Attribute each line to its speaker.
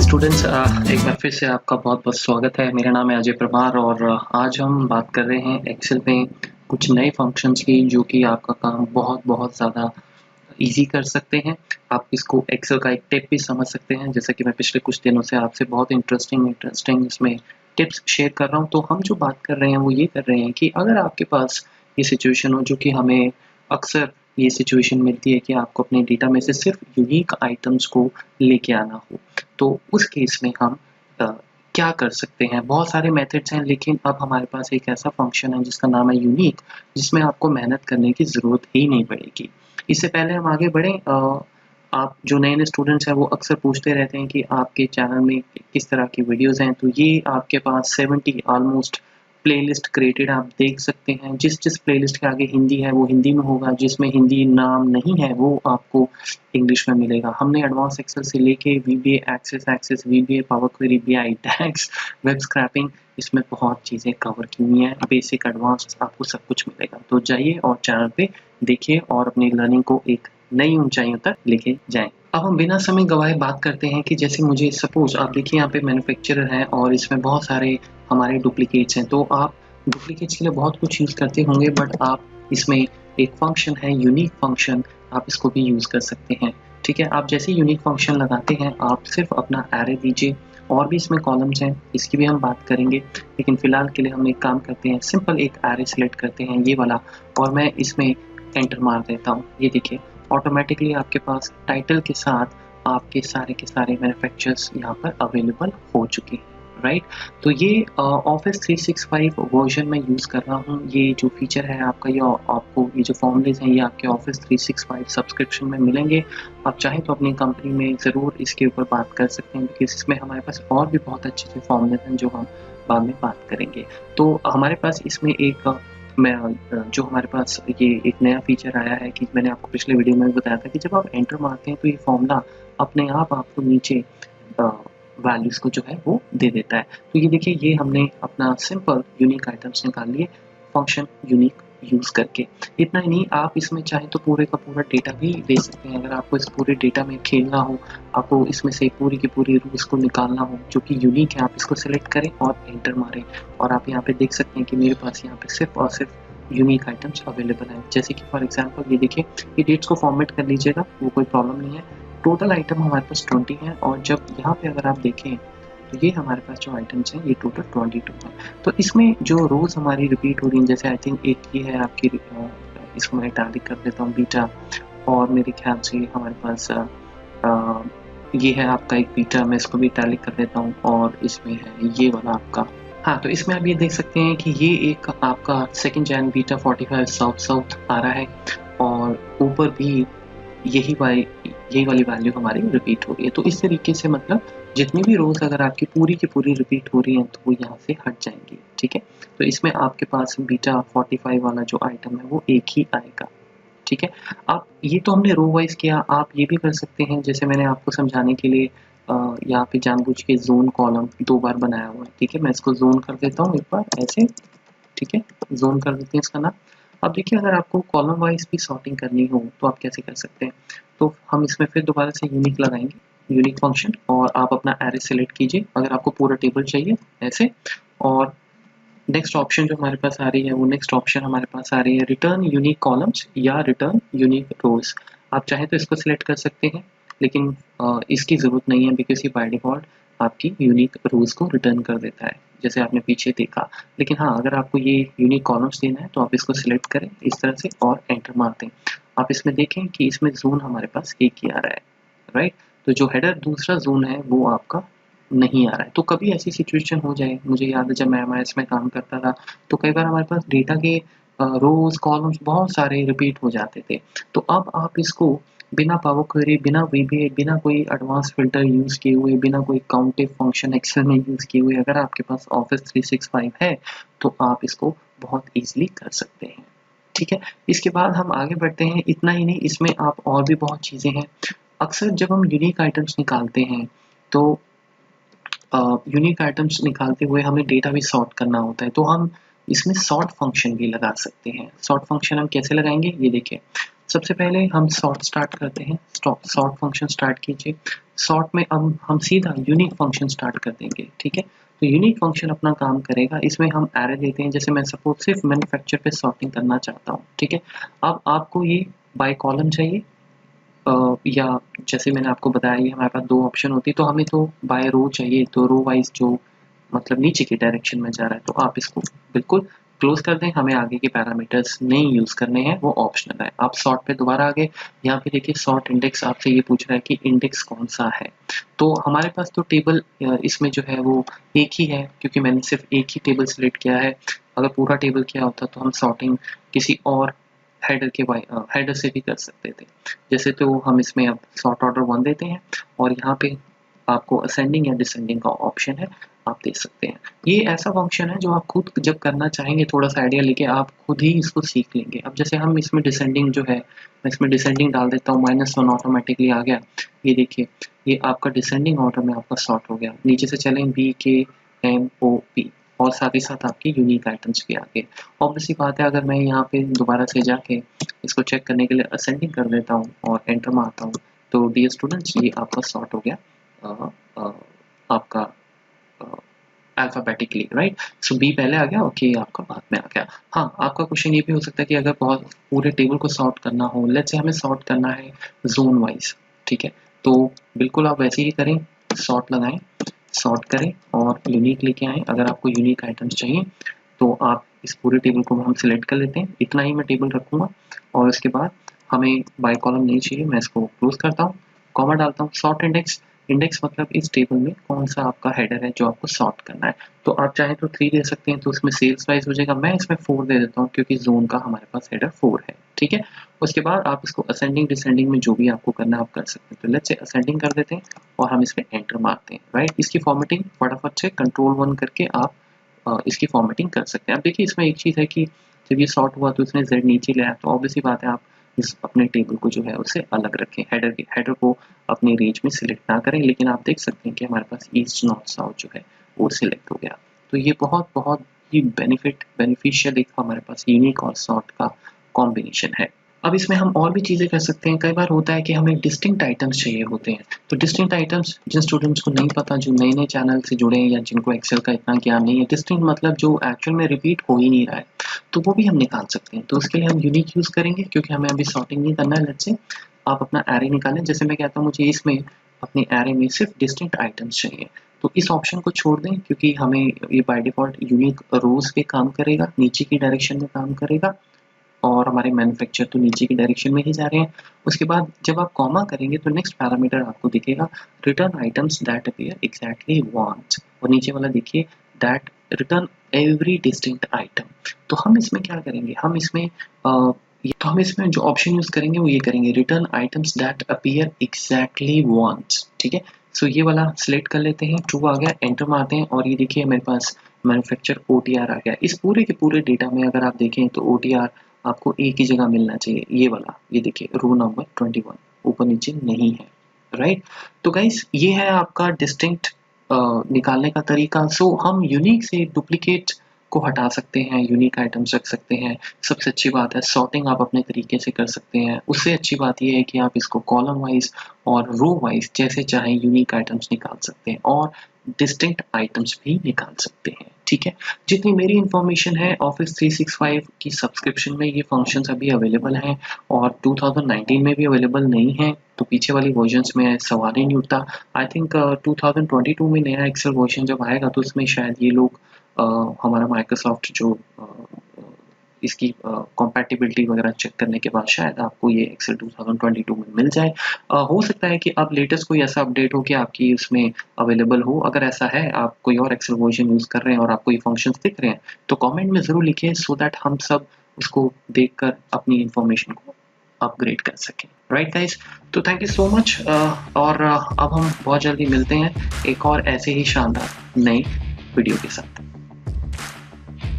Speaker 1: Students, एक बार फिर से आपका बहुत बहुत स्वागत है। मेरा नाम है अजय प्रभार और आज हम बात कर रहे हैं एक्सेल में कुछ नए फंक्शंस की जो कि आपका काम बहुत ज़्यादा इजी कर सकते हैं। आप इसको एक्सेल का एक टिप भी समझ सकते हैं, जैसा कि मैं पिछले कुछ दिनों से आपसे बहुत इंटरेस्टिंग इसमें टिप्स शेयर कर रहा हूँ। तो हम जो बात कर रहे हैं वो ये कर रहे हैं कि अगर आपके पास ये सिचुएशन हो, जो कि हमें अक्सर ये सिचुएशन मिलती है कि आपको अपने डेटा में से सिर्फ यूनिक आइटम्स को लेके आना हो, तो उस केस में हम क्या कर सकते हैं। बहुत सारे मेथड्स हैं, लेकिन अब हमारे पास एक ऐसा फंक्शन है जिसका नाम है यूनिक, जिसमें आपको मेहनत करने की ज़रूरत ही नहीं पड़ेगी। इससे पहले हम आगे बढ़ें, आप जो नए स्टूडेंट्स हैं वो अक्सर पूछते रहते हैं कि आपके चैनल में किस तरह की वीडियोस हैं। तो ये आपके पास 70 ऑलमोस्ट प्लेलिस्ट क्रिएटेड आप देख सकते हैं। जिस प्लेलिस्ट के आगे हिंदी है वो हिंदी में होगा, जिसमें हिंदी नाम नहीं है वो आपको इंग्लिश में मिलेगा। हमने एडवांस एक्सेल से लेके VBA Access, VBA Power Query, BI tags, web scraping, इसमें बहुत चीज़ें कवर की हुई हैं। बेसिक एडवांस आपको सब कुछ मिलेगा। तो जाइए और चैनल पे देखिए और अपनी लर्निंग को एक नई ऊंचाइयों तक लेके जाएं। अब हम बिना समय गवाए बात करते हैं कि जैसे मुझे सपोज आप देखिए यहाँ पे मैन्युफैक्चरर है और इसमें बहुत सारे हमारे डुप्लीकेट्स हैं। तो आप डुप्लीकेट्स के लिए बहुत कुछ यूज़ करते होंगे, बट आप इसमें एक फंक्शन है यूनिक फंक्शन, आप इसको भी यूज़ कर सकते हैं। ठीक है, आप जैसे यूनिक फंक्शन लगाते हैं आप सिर्फ अपना एरे दीजिए। और भी इसमें कॉलम्स हैं, इसकी भी हम बात करेंगे, लेकिन फिलहाल के लिए हम एक काम करते हैं, सिंपल एक एरे सेलेक्ट करते हैं ये वाला, और मैं इसमें एंटर मार देता हूँ। ये देखिए ऑटोमेटिकली आपके पास टाइटल के साथ आपके सारे के सारे मैन्युफैक्चरर्स यहाँ पर अवेलेबल हो चुके हैं, राइट। तो ये ऑफिस 365 वर्जन में यूज़ कर रहा हूँ। ये जो फीचर है आपका, ये आपको ये जो फॉर्मूलेज हैं ये आपके ऑफिस 365 सब्सक्रिप्शन में मिलेंगे। आप चाहें तो अपनी कंपनी में ज़रूर इसके ऊपर बात कर सकते हैं, बिकॉज इसमें हमारे पास और भी बहुत अच्छे फॉर्मूलेज हैं जो हम बाद में बात करेंगे। तो हमारे पास इसमें एक जो हमारे पास ये एक नया फीचर आया है कि मैंने आपको पिछले वीडियो में भी बताया था कि जब आप एंटर मारते हैं तो ये फॉर्मूला अपने आप आपको नीचे वैल्यूज़ को जो है वो दे देता है। तो ये देखिए ये हमने अपना सिंपल यूनिक आइटम्स निकाल लिए फंक्शन यूनिक यूज़ करके। इतना ही नहीं, आप इसमें चाहें तो पूरे का पूरा डेटा भी दे सकते हैं। अगर आपको इस पूरे डेटा में खेलना हो, आपको इसमें से पूरी की पूरी रूल्स को निकालना हो जो कि यूनिक है, आप इसको सिलेक्ट करें और एंटर मारें और आप यहाँ पे देख सकते हैं कि मेरे पास यहाँ पे सिर्फ और सिर्फ यूनिक आइटम्स अवेलेबल हैं। जैसे कि फॉर एग्जांपल ये देखिए, ये डेट्स को फॉर्मेट कर लीजिएगा, वो कोई प्रॉब्लम नहीं है। टोटल आइटम हमारे पास 20 है और जब यहाँ पे अगर आप देखें तो ये हमारे पास जो आइटम्स हैं ये टोटल 22 है। तो इसमें जो रोज हमारी रिपीट हो रही हैं, जैसे आई थिंक एक ये है आपकी, इसको मैं इटैलिक कर देता हूँ बीटा, और मेरे ख्याल से हमारे पास ये है आपका एक बीटा, मैं इसको भी इटैलिक कर देता हूँ, और इसमें है ये वाला आपका। हाँ, तो इसमें आप ये देख सकते हैं कि ये एक आपका 2 जैन बीटा 45 साउथ आ रहा है, और ऊपर भी यही वाली वैल्यू हमारी रिपीट हो रही है। तो इस तरीके से मतलब जितनी भी रोज अगर आपकी पूरी की पूरी रिपीट हो रही हैं तो वो यहाँ से हट जाएंगी। ठीक है, तो इसमें आपके पास बीटा 45 वाला जो आइटम है वो एक ही आएगा। ठीक है, आप ये तो हमने रो वाइज किया, आप ये भी कर सकते हैं, जैसे मैंने आपको समझाने के लिए यहाँ पे जानबूझ के जोन कॉलम 2 बार बनाया हुआ है। ठीक है, मैं इसको जोन कर देता हूँ एक बार ऐसे। ठीक है, जोन कर देते हैं इसका नाम। अब देखिए अगर आपको कॉलम वाइज भी सॉर्टिंग करनी हो तो आप कैसे कर सकते हैं। तो हम इसमें फिर दोबारा से यूनिक लगाएंगे, यूनिक फंक्शन, और आप अपना एरे सेलेक्ट कीजिए अगर आपको पूरा टेबल चाहिए ऐसे। और नेक्स्ट ऑप्शन जो हमारे पास आ रही है वो नेक्स्ट ऑप्शन हमारे पास आ रही है रिटर्न यूनिक कॉलम्स या रिटर्न यूनिक रोज। आप चाहें तो इसको सिलेक्ट कर सकते हैं, लेकिन इसकी ज़रूरत नहीं है, बिकॉज ये बाय डिफ़ॉल्ट आपकी यूनिक रोज को रिटर्न कर देता है, जैसे आपने पीछे देखा। लेकिन हाँ, अगर आपको ये यूनिक कॉलम्स देना है तो आप इसको सिलेक्ट करें इस तरह से और एंटर मार दें। आप इसमें देखें कि इसमें जोन हमारे पास एक ही आ रहा है, राइट। तो जो हेडर दूसरा जोन है वो आपका नहीं आ रहा है। तो कभी ऐसी सिचुएशन हो जाए, मुझे याद है जब मैं एमआईएस में काम करता था तो कई बार हमारे पास डेटा के रोज कॉलम्स बहुत सारे रिपीट हो जाते थे। तो अब आप इसको बिना पावरक्वेरी, बिना VBA, बिना कोई एडवांस फिल्टर यूज़ किए हुए, बिना कोई काउंटिव फंक्शन एक्सेल में यूज़ किए हुए, अगर आपके पास ऑफिस 365 है तो आप इसको बहुत ईजिली कर सकते हैं। ठीक है, इसके बाद हम आगे बढ़ते हैं। इतना ही नहीं, इसमें आप और भी बहुत चीज़ें हैं। अक्सर जब हम यूनिक आइटम्स निकालते हैं तो यूनिक आइटम्स निकालते हुए हमें डेटा भी सॉर्ट करना होता है, तो हम इसमें सॉर्ट फंक्शन भी लगा सकते हैं। सॉर्ट फंक्शन हम कैसे लगाएंगे ये देखिए। सबसे पहले हम सॉर्ट स्टार्ट करते हैं। सॉर्ट फंक्शन स्टार्ट कीजिए। सॉर्ट में अब हम सीधा यूनिक फंक्शन स्टार्ट कर देंगे, ठीक है। तो यूनिक फंक्शन अपना काम करेगा। इसमें हम एरे देते हैं, जैसे मैं सपोज सिर्फ मैन्युफैक्चर पे सॉर्टिंग करना चाहता हूँ, ठीक है। अब आपको ये बाय कॉलम चाहिए या जैसे मैंने आपको बताया ये हमारे पास दो ऑप्शन होती है, तो हमें तो बाय रो चाहिए, तो रो वाइज जो मतलब नीचे की डायरेक्शन में जा रहा है, तो आप इसको बिल्कुल क्लोज कर दें। हमें आगे के पैरामीटर्स नहीं यूज करने हैं, वो ऑप्शनल है। आप सॉर्ट पे दोबारा आ गए, यहाँ पे देखिए सॉर्ट इंडेक्स आपसे ये पूछ रहा है कि इंडेक्स कौन सा है। तो हमारे पास तो टेबल इसमें जो है वो एक ही है, क्योंकि मैंने सिर्फ एक ही टेबल सिलेक्ट किया है। अगर पूरा टेबल किया होता तो हम सॉर्टिंग किसी और हेडर से भी कर सकते थे। जैसे तो हम इसमें अब सॉर्ट ऑर्डर 1 देते हैं और यहाँ पे आपको असेंडिंग या डिसेंडिंग का ऑप्शन है, आप दे सकते हैं। ये ऐसा फंक्शन है जो आप खुद जब करना चाहेंगे, थोड़ा सा आइडिया लेके आप खुद ही इसको सीख लेंगे। अब जैसे हम इसमें डिसेंडिंग जो है, मैं इसमें डिसेंडिंग डाल देता हूँ, -1 ऑटोमेटिकली आ गया। ये देखिए ये आपका डिसेंडिंग ऑर्डर में आपका सॉर्ट हो गया। नीचे से चलें BKMOP और साथ ही साथ आपकी यूनिक आइटम्स भी आ गए। ऑब्वियसली बात है, अगर मैं यहाँ पे दोबारा से जाके इसको चेक करने के लिए असेंडिंग कर देता हूँ और एंटर मारता हूँ, तो डियर स्टूडेंट्स ये आपका सॉर्ट हो गया आपका अल्फाबेटिकली, राइट। सो बी पहले आ गया, ओके आपका बाद में आ गया। हाँ, आपका क्वेश्चन ये भी हो सकता है कि अगर बहुत पूरे टेबल को सॉर्ट करना हो, लेट्स से हमें सॉर्ट करना है जोन वाइज, ठीक है, तो बिल्कुल आप वैसे ही करें, सॉर्ट लगाएं, सॉर्ट करें और यूनिक लेके आएँ। अगर आपको यूनिक आइटम्स चाहिए तो आप इस पूरे टेबल को हम सिलेक्ट कर लेते हैं। इतना ही मैं टेबल रखूँगा और उसके बाद हमें बाय कॉलम नहीं चाहिए, मैं इसको क्लोज करता हूँ, कॉमा डालता हूँ। सॉर्ट इंडेक्स, इंडेक्स मतलब इस टेबल में कौन सा आपका हेडर है जो आपको सॉर्ट करना है। तो आप चाहें तो 3 दे सकते हैं, तो उसमें सेल्स वाइज हो जाएगा। मैं इसमें 4 दे देता हूँ क्योंकि जोन का हमारे पास हेडर 4 है, ठीक है। उसके बाद आप इसको असेंडिंग डिसेंडिंग में जो भी आपको करना है आप कर सकते हैं। तो लेट्स से असेंडिंग कर देते हैं और हम इसमें एंटर मारते हैं, राइट। इसकी फॉर्मेटिंग फटाफट से कंट्रोल 1 करके आप इसकी फॉर्मेटिंग कर सकते हैं। अब देखिए इसमें एक चीज़ है कि जब ये सॉर्ट हुआ तो इसने Z नीचे ले आया, तो ऑब्वियसली बात है आप इस अपने टेबल को जो है उससे अलग रखें। हेडर को अपनी रेंज में सिलेक्ट ना करें, लेकिन आप देख सकते हैं कि हमारे पास ईस्ट नॉर्थ साउथ जो है वो सिलेक्ट हो गया। तो ये बहुत बहुत ही बेनिफिशियल एक हमारे पास यूनिक और सॉर्ट का कॉम्बिनेशन है। अब इसमें हम और भी चीज़ें कर सकते हैं। कई बार होता है कि हमें डिस्टिंक्ट आइटम्स चाहिए होते हैं, तो डिस्टिंक्ट आइटम्स जिन स्टूडेंट्स को नहीं पता, जो नए चैनल से जुड़े हैं या जिनको एक्सेल का इतना ज्ञान नहीं है, डिस्टिंक्ट मतलब जो एक्चुअल में रिपीट हो ही नहीं रहा है, तो वो भी हम निकाल सकते हैं। तो उसके लिए हम यूनिक यूज़ करेंगे, क्योंकि हमें अभी सॉर्टिंग नहीं करना है। लेट्स से आप अपना एरे निकालें। जैसे मैं कहता हूँ मुझे इसमें अपने एरे में सिर्फ डिस्टिंक्ट आइटम्स चाहिए, तो इस ऑप्शन को छोड़ दें, क्योंकि हमें ये बाय डिफ़ॉल्ट यूनिक रोज़ पे काम करेगा, नीचे की डायरेक्शन में काम करेगा और हमारे मैन्युफैक्चर तो नीचे की डायरेक्शन में ही जा रहे हैं। उसके बाद जब आप कॉमा करेंगे तो नेक्स्ट पैरामीटर आपको दिखेगा return items that appear exactly want, और नीचे वाला देखिए that return every distinct item. तो हम इसमें क्या करेंगे, हम इसमें जो ऑप्शन यूज करेंगे वो ये करेंगे, return items that appear exactly wants, ठीक है। सो ये वाला सिलेक्ट कर लेते हैं, ट्रू आ गया, एंटर मारते हैं और ये देखिए मेरे पास मैन्युफैक्चर OTR आ गया। इस पूरे के पूरे डेटा में अगर आप देखें तो OTR आपको एक ही जगह मिलना चाहिए, ये वाला, ये देखिए रो नंबर 21, ऊपर नीचे नहीं है, राइट। तो गाइस ये है आपका डिस्टिंक्ट निकालने का तरीका। सो हम यूनिक से डुप्लीकेट को हटा सकते हैं, यूनिक आइटम्स रख सकते हैं। सबसे अच्छी बात है सॉर्टिंग आप अपने तरीके से कर सकते हैं। उससे अच्छी बात यह है कि आप इसको कॉलम वाइज और रो वाइज जैसे चाहें यूनिक आइटम्स निकाल सकते हैं और डिस्टिंक्ट आइटम्स भी निकाल सकते हैं, ठीक है। जितनी मेरी इंफॉर्मेशन है, ऑफिस 365 की सब्सक्रिप्शन में ये फंक्शंस अभी अवेलेबल हैं और 2019 में भी अवेलेबल नहीं है, तो पीछे वाली वर्जन्स में सवाल ही नहीं उठता। आई थिंक 2022 में नया एक्सेल वर्जन जब आएगा तो उसमें शायद ये लोग हमारा माइक्रोसॉफ्ट जो इसकी कॉम्पैटिबिलिटी वगैरह चेक करने के बाद शायद आपको ये एक्सेल 2022 में मिल जाए। हो सकता है कि अब लेटेस्ट कोई ऐसा अपडेट हो कि आपकी उसमें अवेलेबल हो। अगर ऐसा है, आप कोई और एक्सेल वर्जन यूज़ कर रहे हैं और आपको ये फंक्शंस दिख रहे हैं, तो कमेंट में ज़रूर लिखिए, सो दैट हम सब उसको देखकर अपनी इंफॉर्मेशन को अपग्रेड कर सकें। राइट गाइस, तो थैंक यू सो मच और अब हम बहुत जल्दी मिलते हैं एक और ऐसे ही शानदार नई वीडियो के साथ।